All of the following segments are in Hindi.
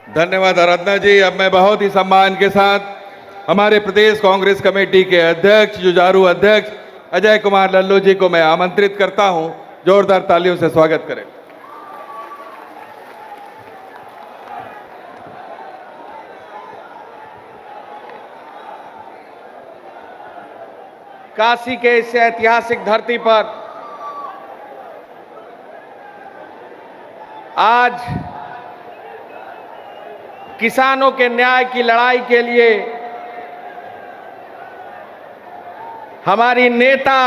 धन्यवाद आराधना जी। अब मैं बहुत ही सम्मान के साथ हमारे प्रदेश कांग्रेस कमेटी के अध्यक्ष जुझारू अध्यक्ष अजय कुमार लल्लू जी को मैं आमंत्रित करता हूं। जोरदार तालियों से स्वागत करें। काशी के इस ऐतिहासिक धरती पर आज किसानों के न्याय की लड़ाई के लिए हमारी नेता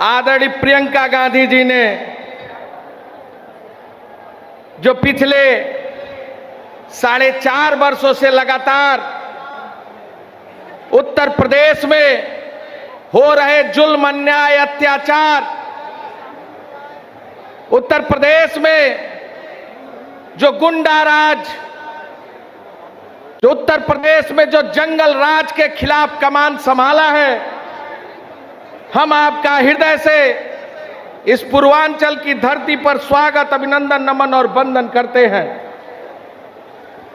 आदरणीय प्रियंका गांधी जी ने जो पिछले 4.5 वर्षों से लगातार उत्तर प्रदेश में हो रहे जुल्म, अन्याय, अत्याचार, उत्तर प्रदेश में जो गुंडा राज, जो उत्तर प्रदेश में जो जंगल राज के खिलाफ कमान संभाला है, हम आपका हृदय से इस पूर्वांचल की धरती पर स्वागत, अभिनंदन, नमन और वंदन करते हैं।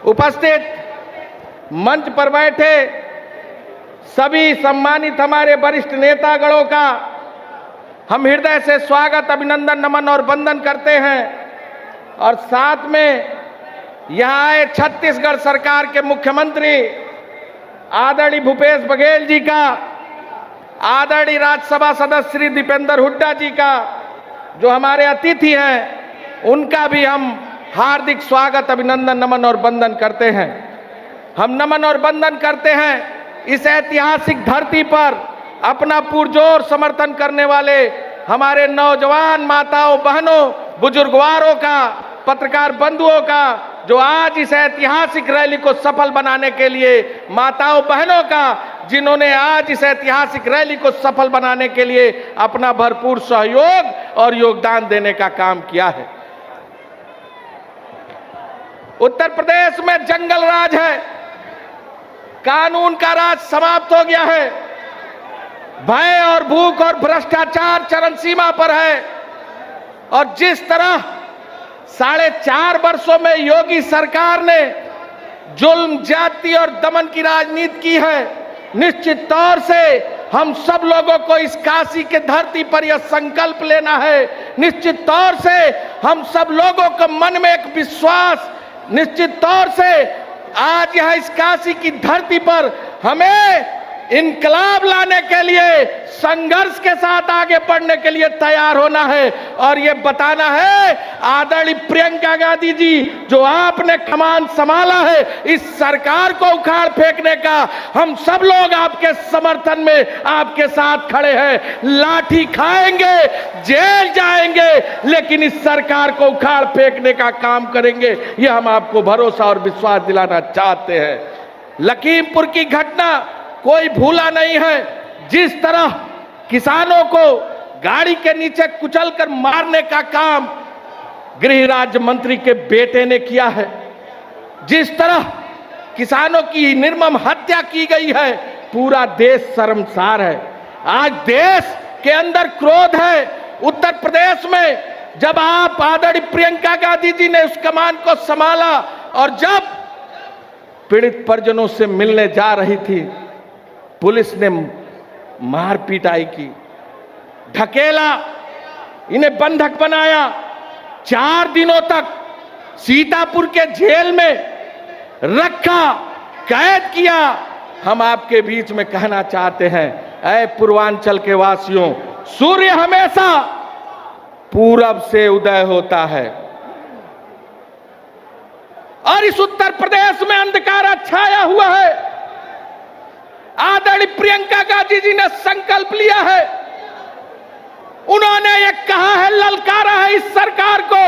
उपस्थित मंच पर बैठे सभी सम्मानित हमारे वरिष्ठ नेतागणों का हम हृदय से स्वागत, अभिनंदन, नमन और वंदन करते हैं। और साथ में यहां आए छत्तीसगढ़ सरकार के मुख्यमंत्री आदरणीय भूपेश बघेल जी का, आदरणीय राज्यसभा सदस्य श्री दीपेंद्र हुड्डा जी का, जो हमारे अतिथि हैं, उनका भी हम हार्दिक स्वागत, अभिनंदन, नमन और वंदन करते हैं। हम नमन और वंदन करते हैं इस ऐतिहासिक धरती पर अपना पुरजोर समर्थन करने वाले हमारे नौजवान माताओं, बहनों, बुजुर्गवारों का, पत्रकार बंधुओं का, जो आज इस ऐतिहासिक रैली को सफल बनाने के लिए, माताओं बहनों का, जिन्होंने आज इस ऐतिहासिक रैली को सफल बनाने के लिए अपना भरपूर सहयोग और योगदान देने का काम किया है। उत्तर प्रदेश में जंगल राज है, कानून का राज समाप्त हो गया है, भय और भूख और भ्रष्टाचार चरम सीमा पर है। और जिस तरह 4.5 वर्षों में योगी सरकार ने जुल्म, जाति और दमन की राजनीति की है, निश्चित तौर से हम सब लोगों को इस काशी के धरती पर यह संकल्प लेना है, निश्चित तौर से हम सब लोगों को मन में एक विश्वास, निश्चित तौर से आज यह इस काशी की धरती पर हमें इनकलाब लाने के लिए संघर्ष के साथ आगे बढ़ने के लिए तैयार होना है। और ये बताना है आदरणीय प्रियंका गांधी जी, जो आपने कमान संभाला है, इस सरकार को उखाड़ फेंकने का हम सब लोग आपके समर्थन में आपके साथ खड़े हैं। लाठी खाएंगे, जेल जाएंगे, लेकिन इस सरकार को उखाड़ फेंकने का काम करेंगे, ये हम आपको भरोसा और विश्वास दिलाना चाहते हैं। लखीमपुर की घटना कोई भूला नहीं है, जिस तरह किसानों को गाड़ी के नीचे कुचलकर मारने का काम गृह राज्य मंत्री के बेटे ने किया है, जिस तरह किसानों की निर्मम हत्या की गई है, पूरा देश शर्मसार है। आज देश के अंदर क्रोध है। उत्तर प्रदेश में जब आप आदरणीय प्रियंका गांधी जी ने उस कमान को संभाला और जब पीड़ित परिजनों से मिलने जा रही थी, पुलिस ने मार पिटाई की, ढकेला, इन्हें बंधक बनाया, 4 दिनों तक सीतापुर के जेल में रखा, कैद किया। हम आपके बीच में कहना चाहते हैं, ऐ पूर्वांचल के वासियों, सूर्य हमेशा पूरब से उदय होता है और इस उत्तर प्रदेश में अंधकार छाया हुआ है। आदरणीय प्रियंका गांधी जी ने संकल्प लिया है, उन्होंने ये कहा है, ललकारा है इस सरकार को,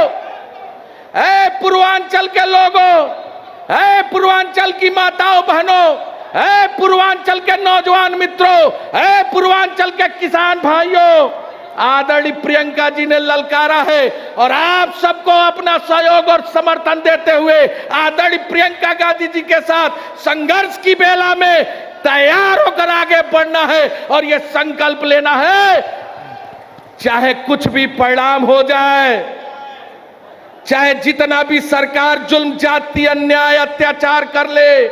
ऐ पूर्वांचल के लोगों, ऐ पूर्वांचल की माताओं बहनों, ऐ पूर्वांचल के नौजवान मित्रों, ऐ पूर्वांचल के किसान भाइयों, आदरणीय प्रियंका जी ने ललकारा है और आप सबको अपना सहयोग और समर्थन देते हुए आदरणीय प्रियंका गांधी जी के साथ संघर्ष की बेला में तैयार होकर आगे बढ़ना है और यह संकल्प लेना है, चाहे कुछ भी परिणाम हो जाए, चाहे जितना भी सरकार जुल्म, जाति, अन्याय, अत्याचार कर ले,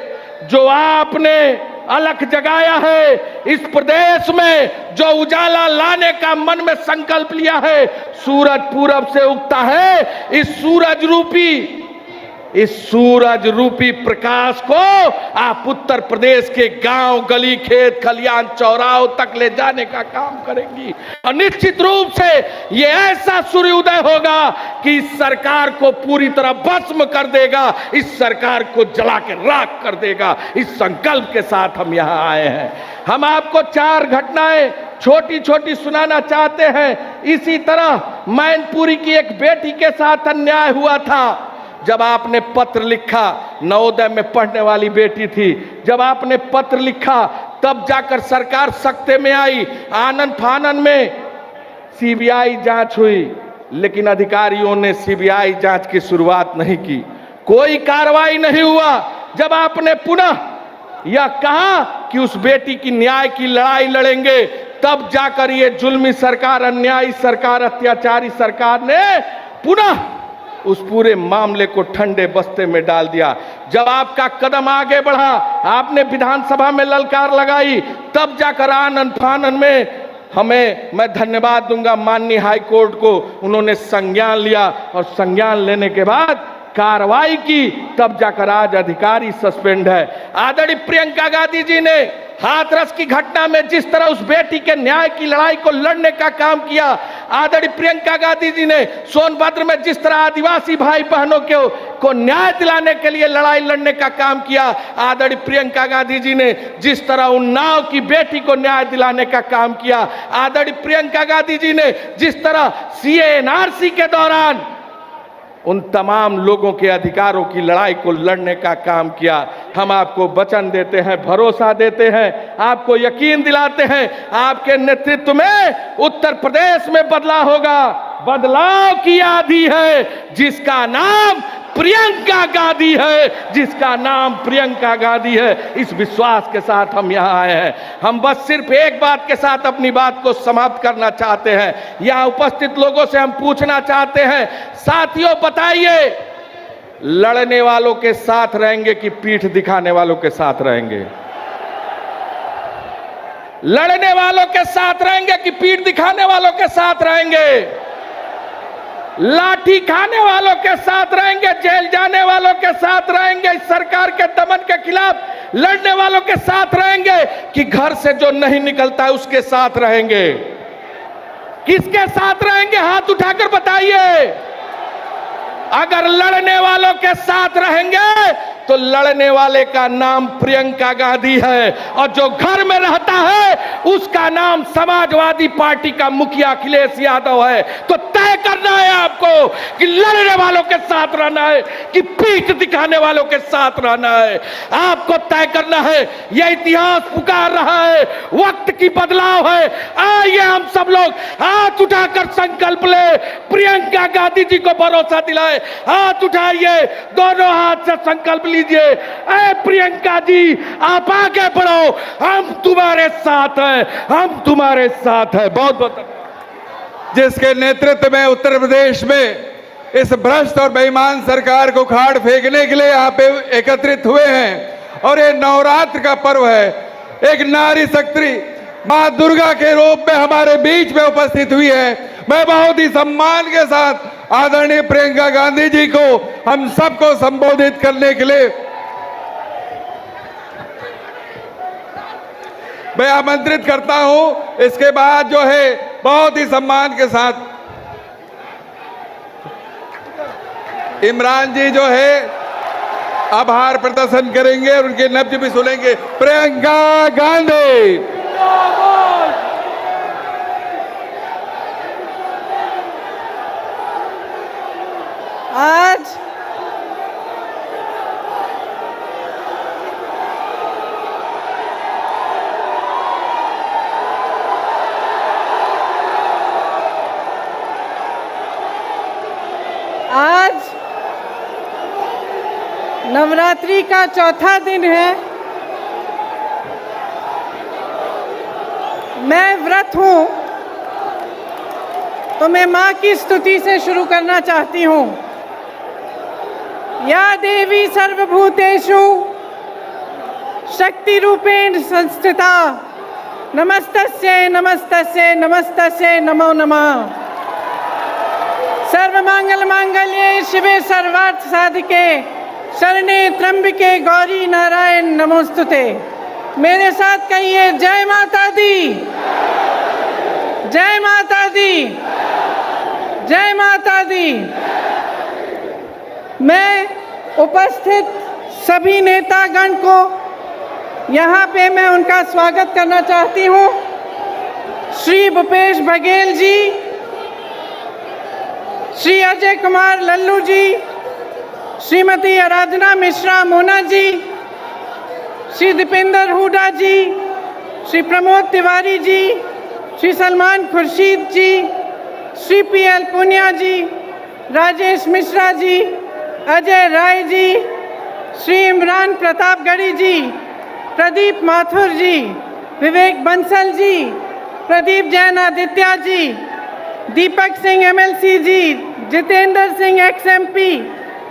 जो आपने अलख जगाया है इस प्रदेश में, जो उजाला लाने का मन में संकल्प लिया है, सूरज पूरब से उगता है। इस सूरज रूपी प्रकाश को आप उत्तर प्रदेश के गांव, गली, खेत, खलियान, चौराहों तक ले जाने का काम करेंगी। और निश्चित रूप से ये ऐसा सूर्योदय होगा कि इस सरकार को पूरी तरह भस्म कर देगा, इस सरकार को जला के राख कर देगा। इस संकल्प के साथ हम यहां आए हैं। हम आपको 4 घटनाएं छोटी छोटी सुनाना चाहते हैं। इसी तरह मैनपुरी की एक बेटी के साथ अन्याय हुआ था। जब आपने पत्र लिखा, नवोदय में पढ़ने वाली बेटी थी, जब आपने पत्र लिखा तब जाकर सरकार सख्ते में आई। आनन फानन में सीबीआई जांच हुई, लेकिन अधिकारियों ने सीबीआई जांच की शुरुआत नहीं की, कोई कार्रवाई नहीं हुआ। जब आपने पुनः यह कहा कि उस बेटी की न्याय की लड़ाई लड़ेंगे, तब जाकर ये जुल्मी सरकार, अन्यायी सरकार, अत्याचारी सरकार ने पुनः उस पूरे मामले को ठंडे बस्ते में डाल दिया। जब आपका कदम आगे बढ़ा, आपने विधानसभा में ललकार लगाई, तब जाकर आनन फानन में मैं धन्यवाद दूंगा माननीय हाई कोर्ट को, उन्होंने संज्ञान लिया और संज्ञान लेने के बाद कार्रवाई की, तब जाकर आज अधिकारी सस्पेंड है। आदरणीय प्रियंका गांधी जी ने हाथरस की घटना में जिस तरह उस बेटी के न्याय की लड़ाई को लड़ने का काम किया, आदरणीय प्रियंका गांधी जी ने सोनभद्र में जिस तरह आदिवासी भाई बहनों को न्याय दिलाने के लिए लड़ाई लड़ने का काम किया, आदरणीय प्रियंका गांधी जी ने जिस तरह उन्नाव की बेटी को न्याय दिलाने का काम किया, आदरणीय प्रियंका गांधी जी ने जिस तरह सीए एनआरसी के दौरान उन तमाम लोगों के अधिकारों की लड़ाई को लड़ने का काम किया। हम आपको वचन देते हैं, भरोसा देते हैं, आपको यकीन दिलाते हैं, आपके नेतृत्व में उत्तर प्रदेश में बदलाव होगा। बदलाव की आंधी है जिसका नाम प्रियंका गांधी है, जिसका नाम प्रियंका गांधी है। इस विश्वास के साथ हम यहाँ आए हैं। हम बस सिर्फ एक बात के साथ अपनी बात को समाप्त करना चाहते हैं। यहाँ उपस्थित लोगों से हम पूछना चाहते हैं, साथियों बताइए, लड़ने वालों के साथ रहेंगे कि पीठ दिखाने वालों के साथ रहेंगे? लड़ने वालों के साथ रहेंगे कि पीठ दिखाने वालों के साथ रहेंगे? लाठी खाने वालों के साथ रहेंगे, जेल जाने वालों के साथ रहेंगे, इस सरकार के दमन के खिलाफ लड़ने वालों के साथ रहेंगे, कि घर से जो नहीं निकलता है उसके साथ रहेंगे? किसके साथ रहेंगे? हाथ उठाकर बताइए। अगर लड़ने वालों के साथ रहेंगे तो लड़ने वाले का नाम प्रियंका गांधी है, और जो घर में रहता है उसका नाम समाजवादी पार्टी का मुखिया अखिलेश यादव है। तो तय करना है आपको कि लड़ने वालों के साथ रहना है कि पीठ दिखाने वालों के साथ रहना है। आपको तय करना है। यह इतिहास पुकार रहा है, वक्त की बदलाव है। आइए हम सब लोग हाथ उठाकर संकल्प ले, प्रियंका गांधी जी को भरोसा दिलाए। हाथ उठाइए, दोनों हाथ से संकल्प लीजिए। ऐ प्रियंका जी, आप आगे बढ़ो, हम तुम्हारे साथ हैं, हम तुम्हारे साथ हैं। बहुत बहुत जिसके नेतृत्व में उत्तर प्रदेश में इस भ्रष्ट और बेईमान सरकार को खाड़ फेंकने के लिए यहाँ पे एकत्रित हुए हैं। और ये नवरात्र का पर्व है। एक नारी शक्ति मां दुर्गा के रूप में हमारे बीच में उपस्थित हुई है। मैं बहुत ही सम्मान के साथ आदरणीय प्रियंका गांधी जी को हम सबको संबोधित करने के लिए मैं आमंत्रित करता हूं। इसके बाद जो है बहुत ही सम्मान के साथ इमरान जी जो है आभार प्रदर्शन करेंगे और उनके नब्ज भी सुनेंगे। प्रियंका गांधी आज नवरात्रि का चौथा दिन है। मैं व्रत हूँ, तो मैं माँ की स्तुति से शुरू करना चाहती हूँ। या देवी सर्वभूतेषु शक्तिरूपेण संस्थिता नमस्तस्यै नमस्तस्यै नमस्तस्यै नमो नमः। सर्वमंगल मांगल्ये शिवे सर्वार्थ साधिके शरणे त्र्यंबके गौरी नारायण नमोस्तुते। मेरे साथ कहिए जय माता दी, जय माता दी, जय माता दी। मैं उपस्थित सभी नेतागण को यहाँ पे मैं उनका स्वागत करना चाहती हूँ। श्री भूपेश बघेल जी, श्री अजय कुमार लल्लू जी, श्रीमती आराधना मिश्रा मोना जी, श्री दीपेंद्र हुडा जी, श्री प्रमोद तिवारी जी, श्री सलमान खुर्शीद जी, श्री पीएल पुनिया जी, राजेश मिश्रा जी, अजय राय जी, श्री इमरान प्रतापगढ़ी जी, प्रदीप माथुर जी, विवेक बंसल जी, प्रदीप जैन आदित्य जी, दीपक सिंह एमएलसी जी, जितेंद्र सिंह एक्सएमपी,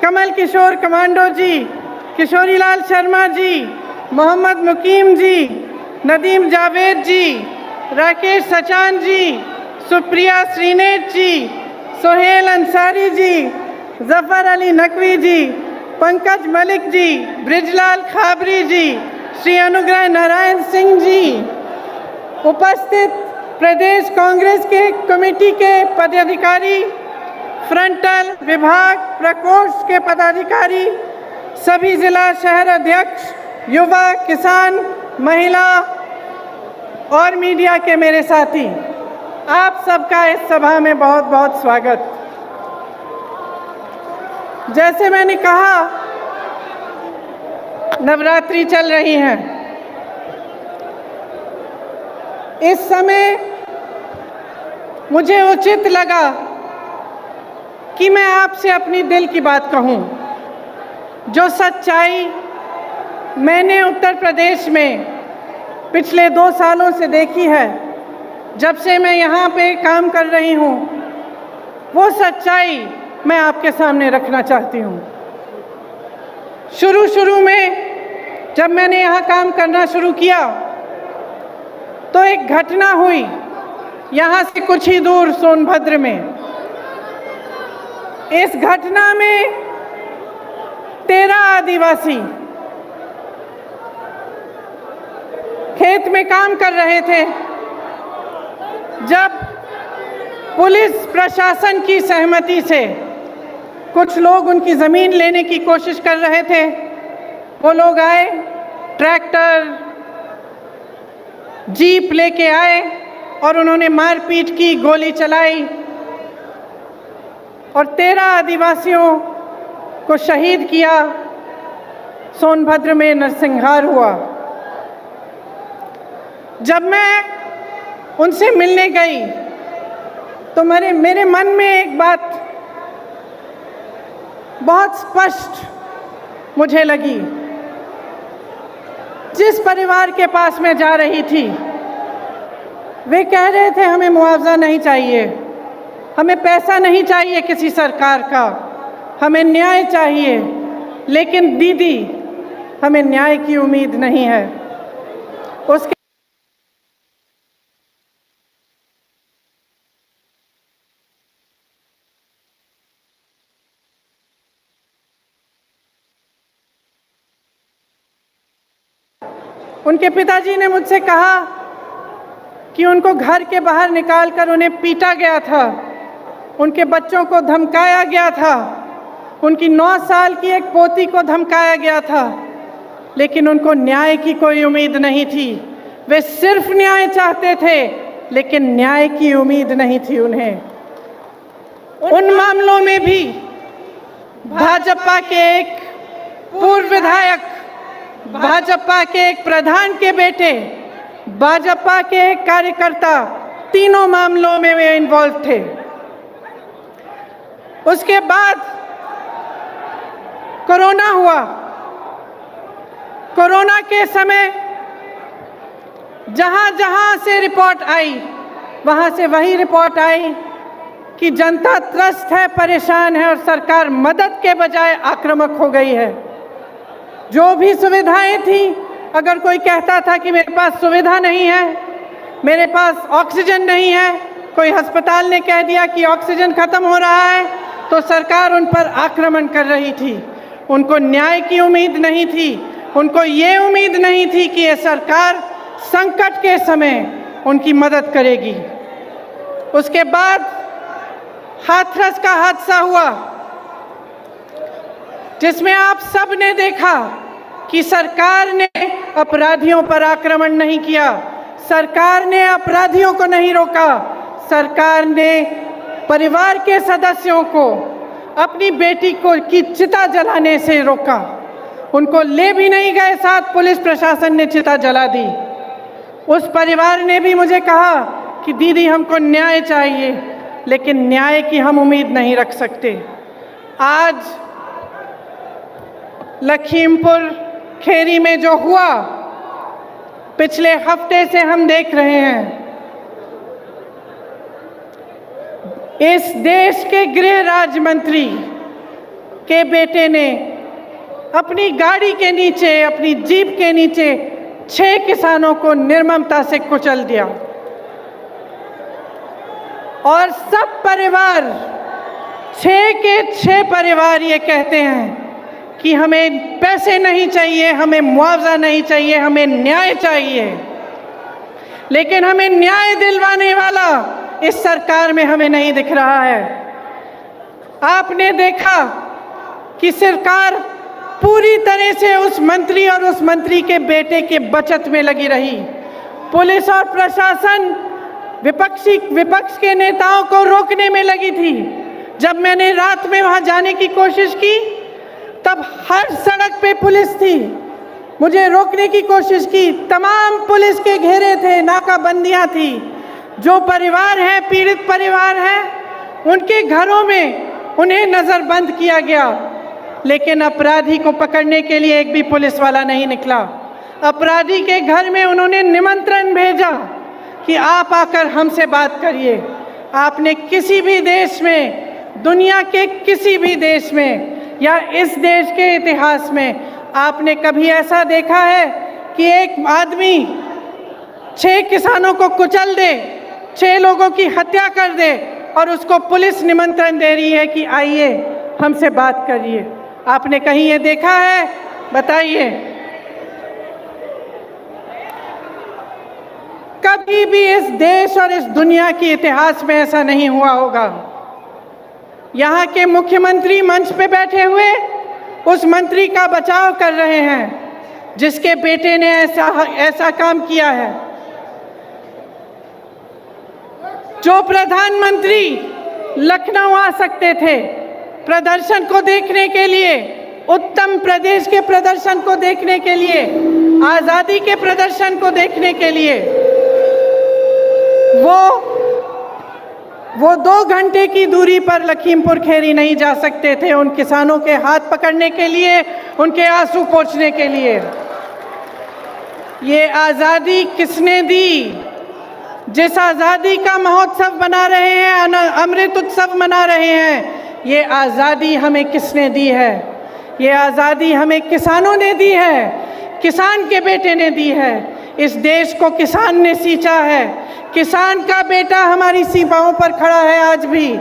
कमल किशोर कमांडो जी, किशोरीलाल शर्मा जी, मोहम्मद मुकीम जी, नदीम जावेद जी, राकेश सचान जी, सुप्रिया श्रीनेत जी, सोहेल अंसारी जी, जफर अली नकवी जी, पंकज मलिक जी, ब्रिजलाल खाबरी जी, श्री अनुग्रह नारायण सिंह जी, उपस्थित प्रदेश कांग्रेस के कमेटी के पदाधिकारी, फ्रंटल विभाग प्रकोष्ठ के पदाधिकारी, सभी जिला शहर अध्यक्ष, युवा, किसान, महिला और मीडिया के मेरे साथी, आप सबका इस सभा में बहुत बहुत स्वागत। जैसे मैंने कहा, नवरात्रि चल रही है। इस समय मुझे उचित लगा कि मैं आपसे अपनी दिल की बात कहूं। जो सच्चाई मैंने उत्तर प्रदेश में पिछले 2 सालों से देखी है, जब से मैं यहाँ पे काम कर रही हूँ, वो सच्चाई मैं आपके सामने रखना चाहती हूँ। शुरू में जब मैंने यहाँ काम करना शुरू किया तो एक घटना हुई यहाँ से कुछ ही दूर सोनभद्र में। इस घटना में 13 आदिवासी खेत में काम कर रहे थे। जब पुलिस प्रशासन की सहमति से कुछ लोग उनकी ज़मीन लेने की कोशिश कर रहे थे, वो लोग आए, ट्रैक्टर, जीप लेके आए और उन्होंने मारपीट की, गोली चलाई और 13 आदिवासियों को शहीद किया। सोनभद्र में नरसंहार हुआ। जब मैं उनसे मिलने गई तो मेरे मन में एक बात बहुत स्पष्ट मुझे लगी। जिस परिवार के पास मैं जा रही थी, वे कह रहे थे हमें मुआवजा नहीं चाहिए, हमें पैसा नहीं चाहिए किसी सरकार का, हमें न्याय चाहिए। लेकिन दीदी, हमें न्याय की उम्मीद नहीं है। उसके उनके पिताजी ने मुझसे कहा कि उनको घर के बाहर निकालकर उन्हें पीटा गया था, उनके बच्चों को धमकाया गया था, उनकी 9 साल की एक पोती को धमकाया गया था, लेकिन उनको न्याय की कोई उम्मीद नहीं थी। वे सिर्फ न्याय चाहते थे, लेकिन न्याय की उम्मीद नहीं थी उन्हें। उन मामलों में भी भाजपा के एक पूर्व विधायक, भाजपा के एक प्रधान के बेटे, भाजपा के एक कार्यकर्ता, तीनों मामलों में वे इन्वॉल्व थे। उसके बाद कोरोना हुआ। कोरोना के समय जहां जहां से रिपोर्ट आई, वहां से वही रिपोर्ट आई कि जनता त्रस्त है, परेशान है और सरकार मदद के बजाय आक्रामक हो गई है। जो भी सुविधाएं थी, अगर कोई कहता था कि मेरे पास सुविधा नहीं है, मेरे पास ऑक्सीजन नहीं है, कोई अस्पताल ने कह दिया कि ऑक्सीजन खत्म हो रहा है, तो सरकार उन पर आक्रमण कर रही थी। उनको न्याय की उम्मीद नहीं थी, उनको ये उम्मीद नहीं थी कि ये सरकार संकट के समय उनकी मदद करेगी। उसके बाद हाथरस का हादसा हुआ, जिसमें आप सब ने देखा कि सरकार ने अपराधियों पर आक्रमण नहीं किया, सरकार ने अपराधियों को नहीं रोका, सरकार ने परिवार के सदस्यों को अपनी बेटी को की चिता जलाने से रोका। उनको ले भी नहीं गए साथ, पुलिस प्रशासन ने चिता जला दी। उस परिवार ने भी मुझे कहा कि दीदी हमको न्याय चाहिए, लेकिन न्याय की हम उम्मीद नहीं रख सकते। आज लखीमपुर खेरी में जो हुआ, पिछले हफ्ते से हम देख रहे हैं। इस देश के गृह राज्य मंत्री के बेटे ने अपनी गाड़ी के नीचे, अपनी जीप के नीचे 6 किसानों को निर्ममता से कुचल दिया और सब परिवार, 6 के 6 परिवार ये कहते हैं कि हमें पैसे नहीं चाहिए, हमें मुआवजा नहीं चाहिए, हमें न्याय चाहिए। लेकिन हमें न्याय दिलवाने वाला इस सरकार में हमें नहीं दिख रहा है। आपने देखा कि सरकार पूरी तरह से उस मंत्री और उस मंत्री के बेटे के बचत में लगी रही। पुलिस और प्रशासन विपक्ष के नेताओं को रोकने में लगी थी। जब मैंने रात में वहां जाने की कोशिश की, तब हर सड़क पे पुलिस थी, मुझे रोकने की कोशिश की। तमाम पुलिस के घेरे थे, नाकाबंदियां थी। जो परिवार है, पीड़ित परिवार है, उनके घरों में उन्हें नजरबंद किया गया, लेकिन अपराधी को पकड़ने के लिए एक भी पुलिस वाला नहीं निकला। अपराधी के घर में उन्होंने निमंत्रण भेजा कि आप आकर हमसे बात करिए। आपने किसी भी देश में, दुनिया के किसी भी देश में या इस देश के इतिहास में आपने कभी ऐसा देखा है कि एक आदमी 6 किसानों को कुचल दे, 6 लोगों की हत्या कर दे और उसको पुलिस निमंत्रण दे रही है कि आइए हमसे बात करिए? आपने कहीं ये देखा है? बताइए। कभी भी इस देश और इस दुनिया के इतिहास में ऐसा नहीं हुआ होगा। यहाँ के मुख्यमंत्री मंच पे बैठे हुए उस मंत्री का बचाव कर रहे हैं जिसके बेटे ने ऐसा काम किया है। जो प्रधानमंत्री लखनऊ आ सकते थे प्रदर्शन को देखने के लिए, उत्तर प्रदेश के प्रदर्शन को देखने के लिए, आजादी के प्रदर्शन को देखने के लिए, वो 2 घंटे की दूरी पर लखीमपुर खेरी नहीं जा सकते थे उन किसानों के हाथ पकड़ने के लिए, उनके आंसू पोंछने के लिए। ये आज़ादी किसने दी? जिस आज़ादी का महोत्सव मना रहे हैं, अमृत उत्सव मना रहे हैं, ये आज़ादी हमें किसने दी है? ये आज़ादी हमें किसानों ने दी है, किसान के बेटे ने दी है। इस देश को किसान ने सींचा है। किसान का बेटा हमारी सीमाओं पर खड़ा है आज भी।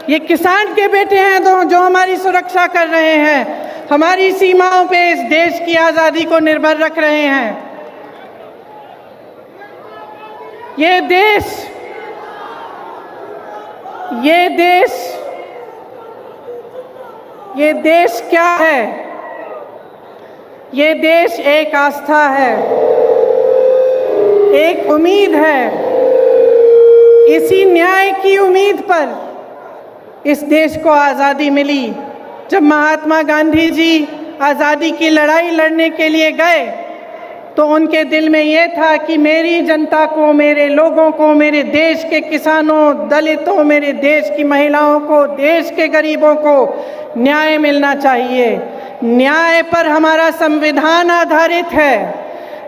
ये किसान के बेटे हैं जो हमारी सुरक्षा कर रहे हैं, हमारी सीमाओं पे इस देश की आज़ादी को निर्भर रख रहे हैं। ये देश क्या है? ये देश एक आस्था है, एक उम्मीद है। इसी न्याय की उम्मीद पर इस देश को आज़ादी मिली। जब महात्मा गांधी जी आज़ादी की लड़ाई लड़ने के लिए गए तो उनके दिल में ये था कि मेरी जनता को, मेरे लोगों को, मेरे देश के किसानों, दलितों, मेरे देश की महिलाओं को, देश के गरीबों को न्याय मिलना चाहिए। न्याय पर हमारा संविधान आधारित है,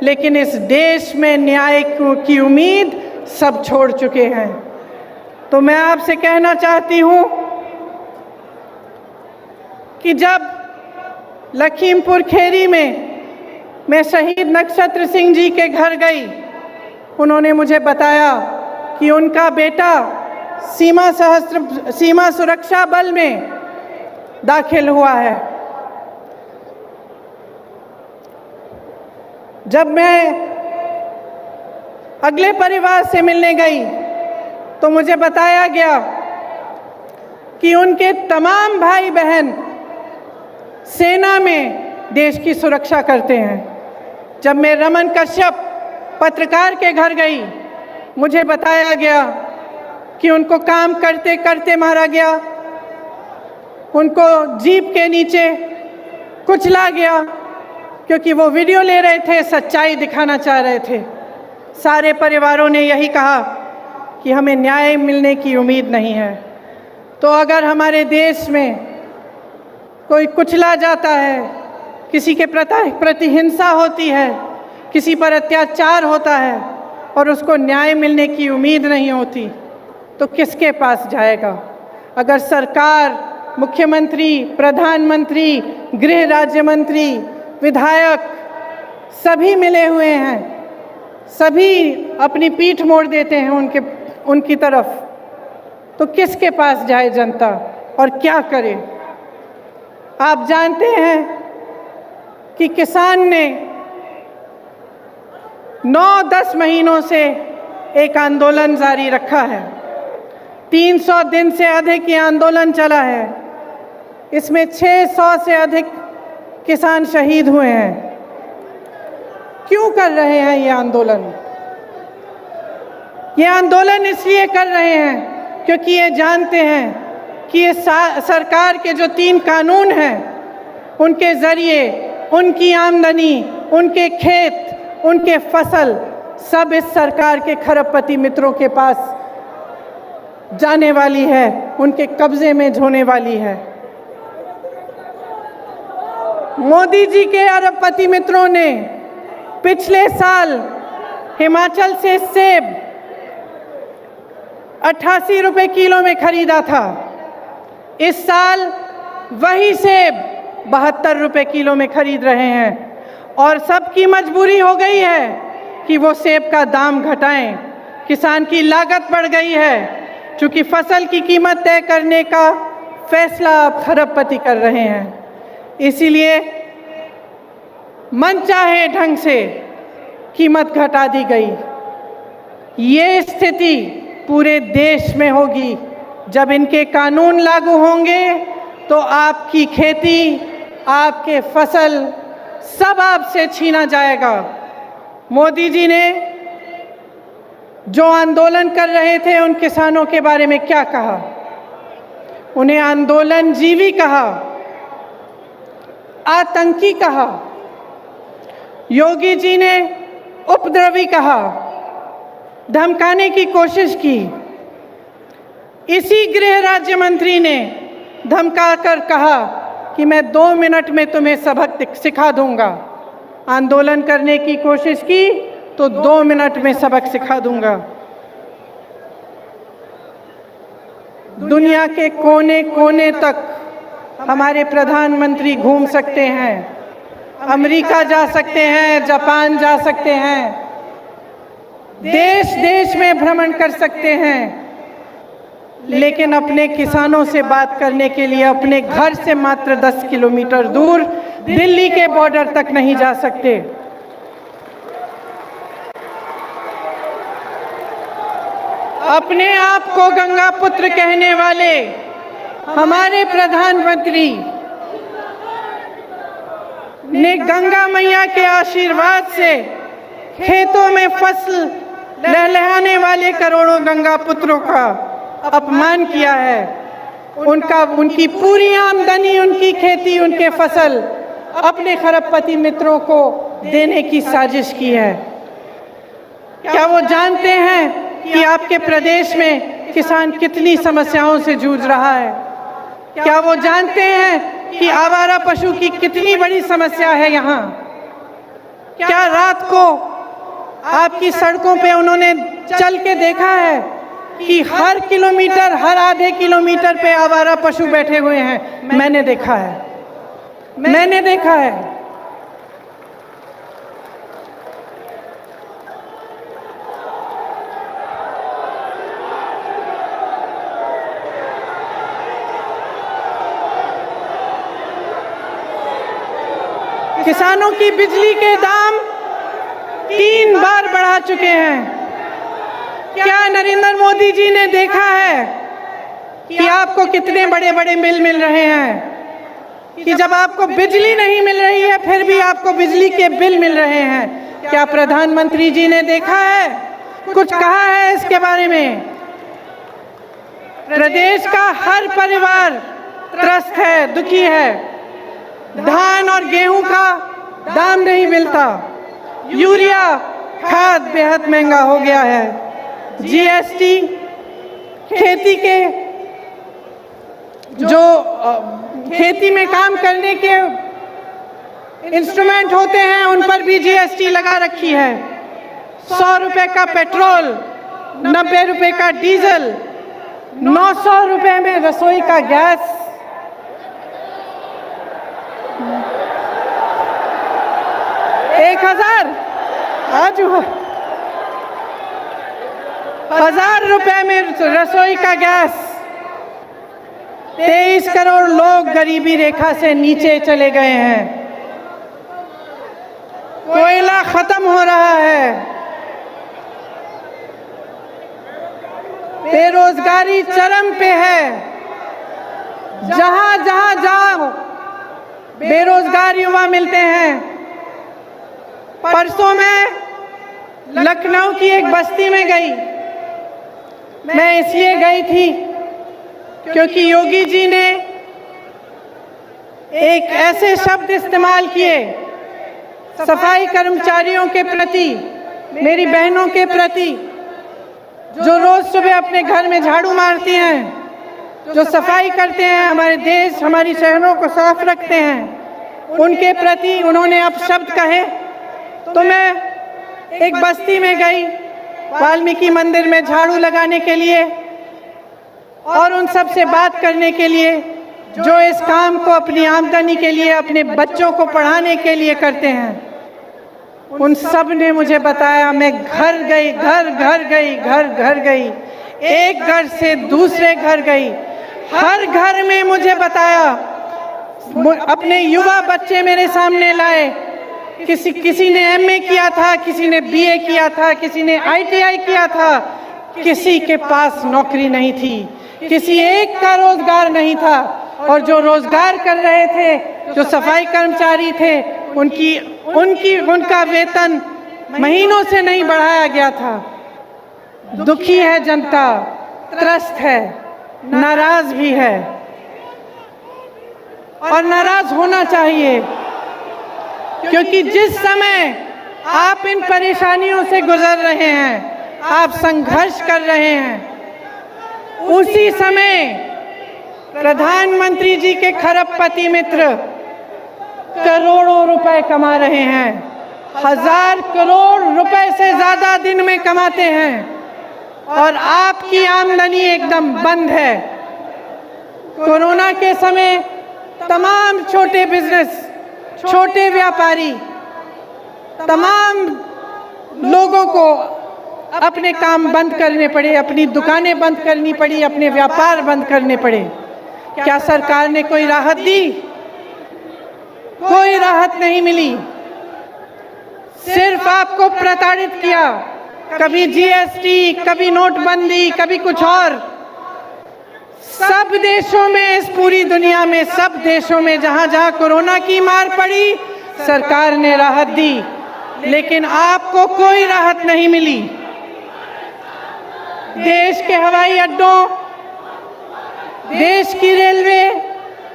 लेकिन इस देश में न्याय की उम्मीद सब छोड़ चुके हैं। तो मैं आपसे कहना चाहती हूँ कि जब लखीमपुर खेरी में मैं शहीद नक्षत्र सिंह जी के घर गई, उन्होंने मुझे बताया कि उनका बेटा सीमा सुरक्षा बल में दाखिल हुआ है। जब मैं अगले परिवार से मिलने गई तो मुझे बताया गया कि उनके तमाम भाई बहन सेना में देश की सुरक्षा करते हैं। जब मैं रमन कश्यप पत्रकार के घर गई, मुझे बताया गया कि उनको काम करते करते मारा गया, उनको जीप के नीचे कुचला गया क्योंकि वो वीडियो ले रहे थे, सच्चाई दिखाना चाह रहे थे। सारे परिवारों ने यही कहा कि हमें न्याय मिलने की उम्मीद नहीं है। तो अगर हमारे देश में कोई कुचला जाता है, किसी के प्रति हिंसा होती है, किसी पर अत्याचार होता है और उसको न्याय मिलने की उम्मीद नहीं होती, तो किसके पास जाएगा? अगर सरकार, मुख्यमंत्री, प्रधानमंत्री, गृह राज्य मंत्री, विधायक सभी मिले हुए हैं, सभी अपनी पीठ मोड़ देते हैं उनकी तरफ, तो किसके पास जाए जनता और क्या करे? आप जानते हैं कि किसान ने 9-10 महीनों से एक आंदोलन जारी रखा है। 300 दिन से अधिक ये आंदोलन चला है। इसमें 600 से अधिक किसान शहीद हुए हैं। क्यों कर रहे हैं ये आंदोलन? ये आंदोलन इसलिए कर रहे हैं क्योंकि ये जानते हैं कि ये सरकार के जो 3 कानून हैं, उनके ज़रिए उनकी आमदनी, उनके खेत, उनके फसल सब इस सरकार के खरबपति मित्रों के पास जाने वाली है, उनके कब्जे में होने वाली है। मोदी जी के अरबपति मित्रों ने पिछले साल हिमाचल से सेब 88 रुपए किलो में खरीदा था। इस साल वही सेब 72 रुपए किलो में खरीद रहे हैं और सबकी मजबूरी हो गई है कि वो सेब का दाम घटाएं। किसान की लागत बढ़ गई है क्योंकि फसल की कीमत तय करने का फैसला अब खरबपति कर रहे हैं। इसीलिए मनचाहे ढंग से कीमत घटा दी गई। ये स्थिति पूरे देश में होगी। जब इनके कानून लागू होंगे तो आपकी खेती, आपके फसल सब आपसे छीना जाएगा। मोदी जी ने जो आंदोलन कर रहे थे उन किसानों के बारे में क्या कहा? उन्हें आंदोलनजीवी कहा, आतंकी कहा। योगी जी ने उपद्रवी कहा, धमकाने की कोशिश की। इसी गृह राज्य मंत्री ने धमकाकर कहा कि मैं 2 मिनट में तुम्हें सबक सिखा दूंगा। आंदोलन करने की कोशिश की तो 2 मिनट में सबक सिखा दूंगा। दुनिया के कोने कोने तक हमारे प्रधानमंत्री घूम सकते हैं, अमेरिका जा सकते हैं, जापान जा सकते हैं, देश देश में भ्रमण कर सकते हैं, लेकिन अपने किसानों से बात करने के लिए अपने घर से मात्र 10 किलोमीटर दूर दिल्ली के बॉर्डर तक नहीं जा सकते। अपने आप को गंगा पुत्र कहने वाले हमारे प्रधानमंत्री ने गंगा मैया के आशीर्वाद से खेतों में फसल लहलहाने वाले करोड़ों गंगा पुत्रों का अपमान किया है। उनकी पूरी आमदनी, उनकी खेती, उनके फसल अपने खरबपति मित्रों को देने की साजिश की है। क्या वो जानते हैं कि आपके प्रदेश में किसान कितनी समस्याओं से जूझ रहा है? क्या वो जानते हैं कि आवारा पशु की कितनी बड़ी समस्या है यहाँ? क्या रात को आपकी सड़कों पे उन्होंने चल के देखा है कि हर किलोमीटर, हर आधे किलोमीटर पे आवारा पशु बैठे हुए हैं। मैंने देखा है, मैंने देखा है। किसानों की बिजली के दाम 3 बार बढ़ा चुके हैं। क्या नरेंद्र मोदी जी ने देखा है कि आपको कितने बड़े बड़े बिल मिल रहे हैं, कि जब आपको बिजली नहीं मिल रही है फिर भी आपको बिजली के बिल मिल रहे हैं? क्या प्रधानमंत्री जी ने देखा है, कुछ कहा है इसके बारे में? प्रदेश का हर परिवार त्रस्त है, दुखी है। धान और गेहूं का दाम नहीं मिलता, यूरिया खाद बेहद महंगा हो गया है, जीएसटी, खेती के जो खेती में काम करने के इंस्ट्रूमेंट होते हैं उन पर भी जीएसटी लगा रखी है। 100 रुपए का पेट्रोल, 90 रुपए का डीजल, 900 रुपए में रसोई का गैस, 1000 आज 1000 रुपए में रसोई का गैस। 23 करोड़ लोग गरीबी रेखा से नीचे चले गए हैं। कोयला खत्म हो रहा है, बेरोजगारी चरम पे है। जहां जहां जाओ बेरोजगार युवा मिलते हैं। परसों मैं लखनऊ की एक बस्ती में गई। मैं इसलिए गई थी क्योंकि योगी जी ने एक ऐसे शब्द इस्तेमाल किए सफाई कर्मचारियों के प्रति, मेरी बहनों के प्रति, जो रोज सुबह अपने घर में झाड़ू मारती हैं, जो सफाई करते हैं, हमारे देश, हमारी शहरों को साफ रखते हैं, उनके प्रति उन्होंने अब शब्द कहे। तो मैं एक बस्ती में गई वाल्मीकि मंदिर में झाड़ू लगाने के लिए और उन सब से बात करने के लिए जो इस काम को अपनी आमदनी के लिए, अपने बच्चों को पढ़ाने के लिए करते हैं। उन सब ने मुझे बताया, मैं घर गई, घर गई, एक घर से दूसरे घर गई, हर घर में मुझे बताया, अपने युवा बच्चे मेरे सामने लाए। किसी ने एमए किया था, किसी ने बीए किया था, किसी ने आईटीआई किया था, किसी के पास नौकरी नहीं थी, किसी एक का रोजगार नहीं था। और जो रोजगार कर रहे थे, जो सफाई कर्मचारी थे, उनका वेतन महीनों से नहीं बढ़ाया गया था। दुखी है जनता, त्रस्त है, नाराज भी है और नाराज होना चाहिए, क्योंकि जिस समय आप इन परेशानियों से गुजर रहे हैं, आप संघर्ष कर रहे हैं, उसी समय प्रधानमंत्री जी के खरबपति मित्र करोड़ों रुपए कमा रहे हैं, 1000 करोड़ रुपए से ज्यादा दिन में कमाते हैं और आपकी आमदनी एकदम बंद है। कोरोना के समय तमाम छोटे बिजनेस, छोटे व्यापारी, तमाम लोगों को अपने काम बंद करने पड़े, अपनी दुकानें बंद करनी पड़ी, अपने व्यापार बंद करने पड़े। क्या सरकार ने कोई राहत दी? कोई राहत नहीं मिली, सिर्फ आपको प्रताड़ित किया। कभी जीएसटी, कभी नोटबंदी, कभी कुछ और। सब देशों में, इस पूरी दुनिया में, सब देशों में जहां जहां कोरोना की मार पड़ी, सरकार ने राहत दी, लेकिन आपको कोई राहत नहीं मिली। देश के हवाई अड्डों, देश की रेलवे,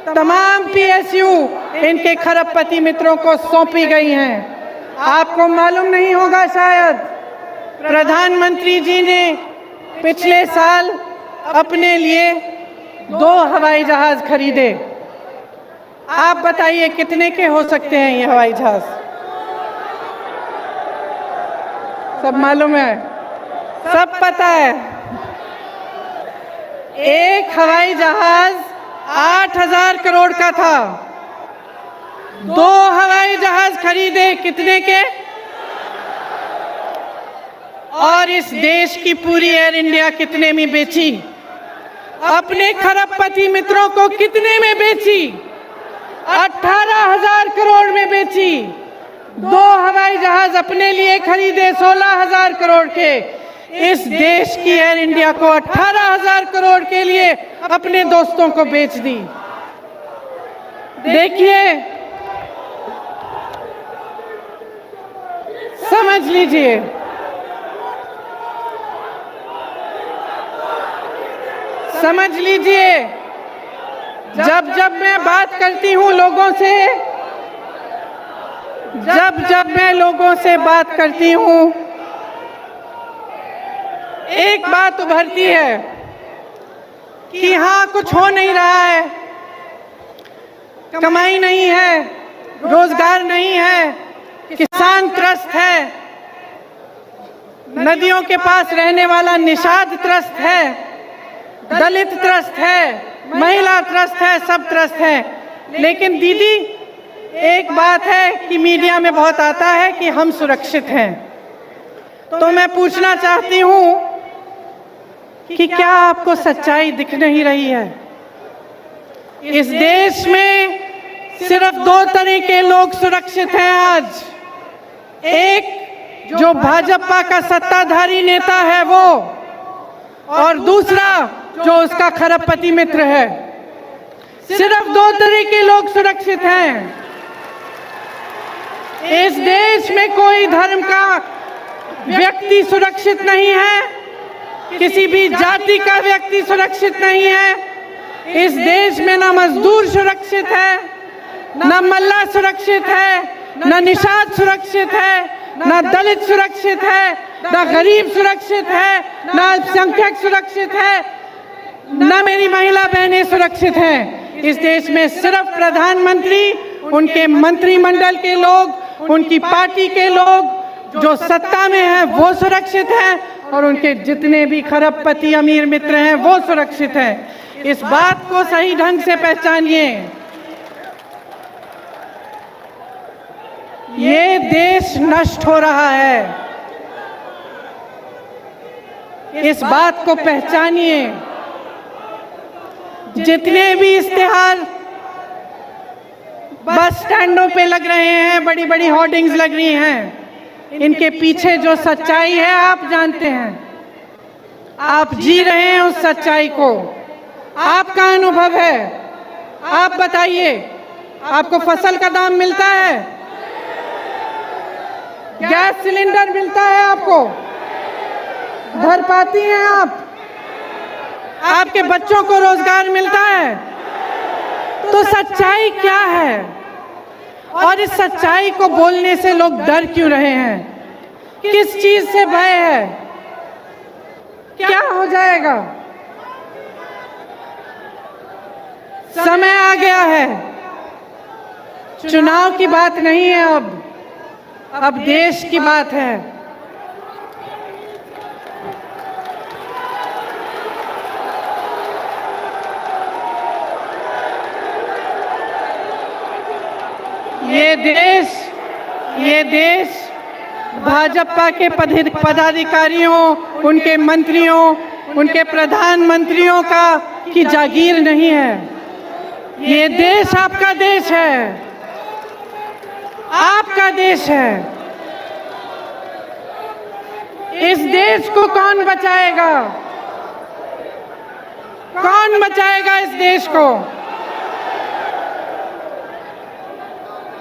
तमाम पीएसयू इनके खरबपति मित्रों को सौंपी गई हैं। आपको मालूम नहीं होगा शायद, प्रधानमंत्री जी ने पिछले साल अपने लिए 2 हवाई जहाज खरीदे। आप बताइए कितने के हो सकते हैं ये हवाई जहाज? सब मालूम है, सब पता है। एक हवाई जहाज 8,000 करोड़ का था। 2 हवाई जहाज खरीदे कितने के? और इस देश की पूरी एयर इंडिया कितने में बेची? अपने खरबपति मित्रों को कितने में बेची? 18,000 करोड़ में बेची। 2 हवाई जहाज अपने लिए खरीदे 16,000 करोड़ के। इस देश की एयर इंडिया को 18,000 करोड़ के लिए अपने दोस्तों को बेच दी। देखिए, समझ लीजिए, समझ लीजिए, जब जब मैं बात करती हूं लोगों से, जब जब मैं लोगों से बात करती हूं, एक बात उभरती है कि यहाँ कुछ हो नहीं रहा है, कमाई नहीं है, रोजगार नहीं है, किसान त्रस्त है, नदियों के पास रहने वाला निषाद त्रस्त है, दलित त्रस्त है, महिला त्रस्त है, सब त्रस्त है। लेकिन दीदी, एक बात है कि मीडिया में बहुत आता है कि हम सुरक्षित हैं। तो मैं पूछना चाहती हूं कि क्या आपको सच्चाई दिख नहीं रही है? इस देश में सिर्फ 2 तरह के लोग सुरक्षित हैं आज। एक जो भाजपा का सत्ताधारी नेता है वो, और दूसरा जो उसका खरबपति मित्र है। सिर्फ 2 तरह के लोग सुरक्षित हैं। इस देश में कोई धर्म का व्यक्ति सुरक्षित नहीं है, किसी भी जाति का व्यक्ति सुरक्षित नहीं है। इस देश में ना मजदूर सुरक्षित है, ना मल्ला सुरक्षित है, ना निषाद सुरक्षित है, ना दलित सुरक्षित है, ना गरीब सुरक्षित है, ना अल्पसंख्यक सुरक्षित है, ना मेरी महिला बहनें सुरक्षित हैं। इस देश में सिर्फ प्रधानमंत्री, उनके मंत्रिमंडल के लोग, उनकी पार्टी के लोग जो सत्ता में हैं वो सुरक्षित हैं, और उनके जितने भी खरबपति अमीर मित्र हैं वो सुरक्षित हैं। इस बात को सही ढंग से पहचानिए। ये देश नष्ट हो रहा है, इस बात को पहचानिए। जितने भी इश्तिहार बस स्टैंडों पे लग रहे हैं, बड़ी बड़ी होर्डिंग्स लग रही हैं, इनके पीछे जो सच्चाई है आप जानते हैं। आप जी रहे हैं उस सच्चाई को, आपका अनुभव है। आप बताइए, आपको फसल का दाम मिलता है? गैस सिलेंडर मिलता है आपको? भर पाती हैं आप? आपके बच्चों को रोजगार मिलता है? तो सच्चाई क्या है? और इस सच्चाई को बोलने से लोग डर क्यों रहे हैं? किस चीज से भय है? क्या हो जाएगा? समय आ गया है, चुनाव की बात नहीं है, अब देश की बात है। ये देश भाजपा के पदाधिकारियों, उनके मंत्रियों, उनके प्रधानमंत्रियों की जागीर नहीं है। ये देश आपका देश है, आपका देश है। इस देश को कौन बचाएगा? कौन बचाएगा इस देश को?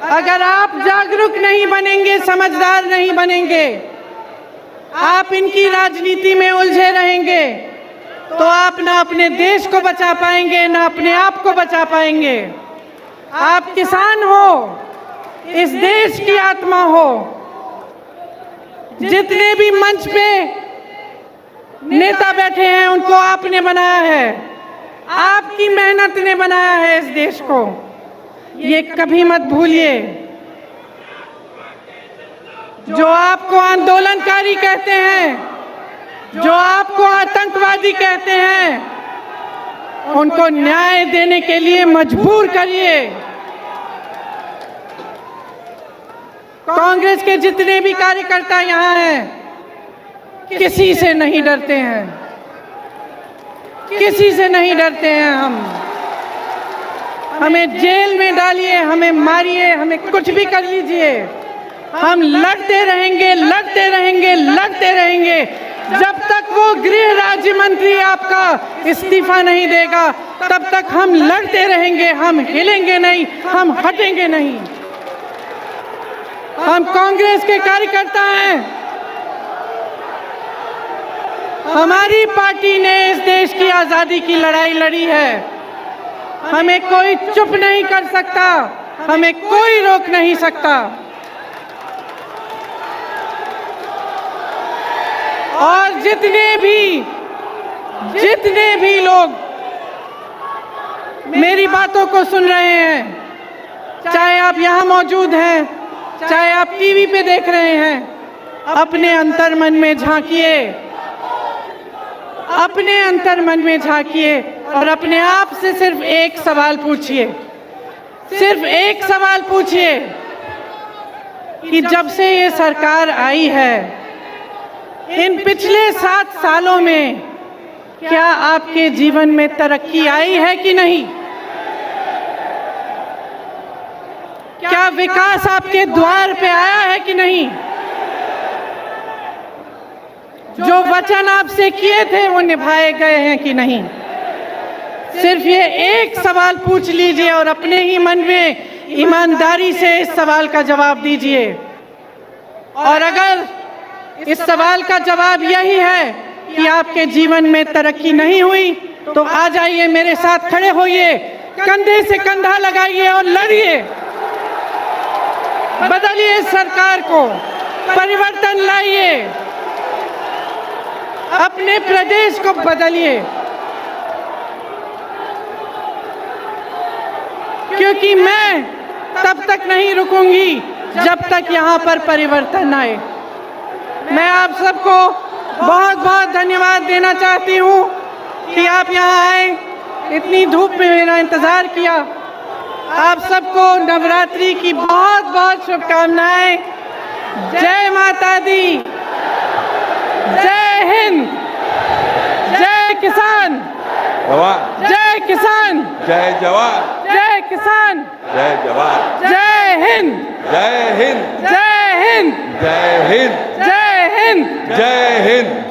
अगर आप जागरूक नहीं बनेंगे, समझदार नहीं बनेंगे, आप इनकी राजनीति में उलझे रहेंगे, तो आप ना अपने देश को बचा पाएंगे, ना अपने आप को बचा पाएंगे। आप किसान हो, इस देश की आत्मा हो। जितने भी मंच पे नेता बैठे हैं उनको आपने बनाया है, आपकी मेहनत ने बनाया है इस देश को। ये कभी मत भूलिए। जो आपको आंदोलनकारी कहते हैं, जो आपको आतंकवादी कहते हैं, उनको न्याय देने के लिए मजबूर करिए। कांग्रेस के जितने भी कार्यकर्ता यहाँ हैं, किसी से नहीं डरते हैं, किसी से नहीं डरते हैं हम। हमें जेल में डालिए, हमें मारिए, हमें कुछ भी कर लीजिए, हम लड़ते रहेंगे, लड़ते रहेंगे, लड़ते रहेंगे जब तक वो गृह राज्य मंत्री आपका इस्तीफा नहीं देगा। तब तक हम लड़ते रहेंगे, हम हिलेंगे नहीं, हम हटेंगे नहीं। हम कांग्रेस के कार्यकर्ता हैं। हमारी पार्टी ने इस देश की आजादी की लड़ाई लड़ी है। हमें कोई चुप नहीं कर सकता, हमें कोई रोक नहीं सकता। और जितने भी लोग मेरी बातों को सुन रहे हैं, चाहे आप यहाँ मौजूद हैं, चाहे आप टीवी पे देख रहे हैं, अपने अंतर्मन में झांकिए, अपने अंतर्मन में झांकिए और अपने आप से सिर्फ एक सवाल पूछिए, सिर्फ एक सवाल पूछिए कि जब से ये सरकार आई है, इन पिछले 7 सालों में क्या आपके जीवन में तरक्की आई है कि नहीं? क्या विकास आपके द्वार पे आया है कि नहीं? जो वचन आपसे किए थे वो निभाए गए हैं कि नहीं? सिर्फ ये एक सवाल पूछ लीजिए और अपने ही मन में ईमानदारी से इस सवाल का जवाब दीजिए। और अगर इस सवाल का जवाब यही है कि आपके जीवन में तरक्की नहीं हुई, तो आ जाइए, मेरे साथ खड़े होइए, कंधे से कंधा लगाइए और लड़िए। बदलिए सरकार को, परिवर्तन लाइए, अपने प्रदेश को बदलिए, क्योंकि मैं तब तक नहीं रुकूंगी जब तक यहाँ पर परिवर्तन आए। मैं आप सबको बहुत बहुत धन्यवाद देना चाहती हूँ कि आप यहाँ आए, इतनी धूप में मेरा इंतज़ार किया। आप सबको नवरात्रि की बहुत बहुत शुभकामनाएं। जय माता दी, जय हिंद, जय किसान, जय किसान, जय जवान, जय किसान, जय जवान, जय हिंद, जय हिंद, जय हिंद, जय हिंद, जय हिंद। जय हिंद।